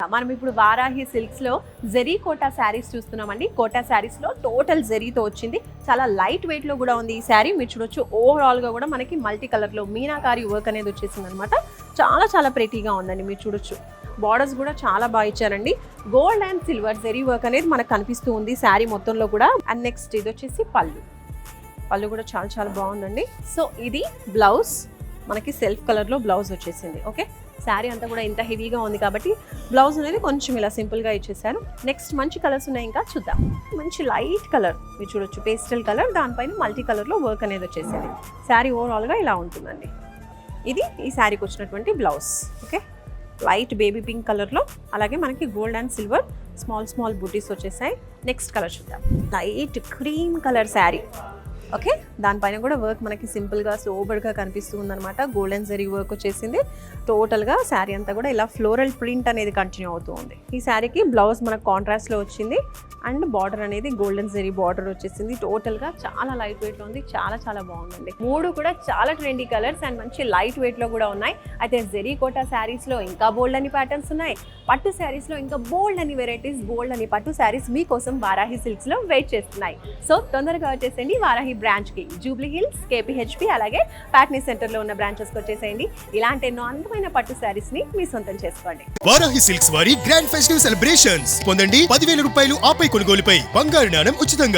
మనం ఇప్పుడు వారాహి సిల్క్స్ లో జెరీ కోటా శారీస్ చూస్తున్నామండి. కోటా శారీస్ లో టోటల్ జెరీతో వచ్చింది. చాలా లైట్ వెయిట్ లో కూడా ఉంది ఈ శారీ. మీరు చూడొచ్చు ఓవరాల్ గా కూడా మనకి మల్టీ కలర్ లో మీనాకారి వర్క్ అనేది వచ్చేసింది అనమాట. చాలా చాలా ప్రెటీగా ఉందండి. మీరు చూడొచ్చు బార్డర్స్ కూడా చాలా బాగా ఇచ్చారండి. Gold and silver zari work అనేది మనకు కనిపిస్తూ ఉంది శారీ మొత్తంలో కూడా. అండ్ నెక్స్ట్ ఇది వచ్చేసి పళ్ళు కూడా చాలా చాలా బాగుందండి. సో ఇది బ్లౌజ్ మనకి సెల్ఫ్ కలర్ లో బ్లౌజ్ వచ్చేసింది. ఓకే, శారీ అంతా కూడా ఇంత హెవీగా ఉంది కాబట్టి బ్లౌజ్ అనేది కొంచెం ఇలా సింపుల్గా ఇచ్చేసాను. నెక్స్ట్ మంచి కలర్స్ ఉన్నాయి, ఇంకా చూద్దాం. మంచి లైట్ కలర్ మీరు చూడొచ్చు, పేస్టల్ కలర్, దానిపైన మల్టీ కలర్లో వర్క్ అనేది వచ్చేసింది. శారీ ఓవరాల్గా ఇలా ఉంటుందండి. ఇది ఈ శారీకి వచ్చినటువంటి blouse. Okay, light baby pink కలర్లో, అలాగే మనకి గోల్డ్ అండ్ సిల్వర్ స్మాల్ బూటీస్ వచ్చేసాయి. నెక్స్ట్ కలర్ చూద్దాం. Light cream colour sari. Okay, దానిపైన కూడా వర్క్ మనకి సింపుల్గా సోబర్గా కనిపిస్తుంది అనమాట. గోల్డెన్ జరీ వర్క్ వచ్చేసింది. టోటల్గా శారీ అంతా కూడా ఇలా ఫ్లోరల్ ప్రింట్ అనేది కంటిన్యూ అవుతూ ఉంది. ఈ శారీకి బ్లౌజ్ మనకు కాంట్రాస్ట్లో వచ్చింది అండ్ బార్డర్ అనేది గోల్డెన్ జరీ బార్డర్ వచ్చేసింది. టోటల్గా చాలా లైట్ వెయిట్లో ఉంది. చాలా చాలా బాగుందండి. మూడు కూడా చాలా ట్రెండీ కలర్స్ అండ్ మంచి లైట్ వెయిట్లో కూడా ఉన్నాయి. అయితే జెరీ కోటా శారీస్లో ఇంకా బోల్డ్ అని ప్యాటర్న్స్ ఉన్నాయి. పట్టు శారీస్లో ఇంకా బోల్డ్ అని వెరైటీస్, బోల్డ్ అని పట్టు శారీస్ మీకోసం వారాహి సిల్క్స్లో వెయిట్ చేస్తున్నాయి. సో తొందరగా వచ్చేసేయండి వారాహి బ్రాంచ్కి. జూబ్లీ హిల్స్, కేపీహెచ్పి, అలాగే ప్యాట్నీ సెంటర్లో ఉన్న బ్రాంచెస్కి వచ్చేసేయండి. ఇలాంటి ఎన్నో అందమైన పట్టు శారీస్ని మీ సొంతం చేసుకోండి. వారాహి సిల్క్స్ వారి గ్రాండ్ ఫెస్టివ్ సెలబ్రేషన్స్ పొందండి. 10,000 రూపాయలు ఆపై కొనుగోలుపై బంగారు నాణెం ఉచితంగా.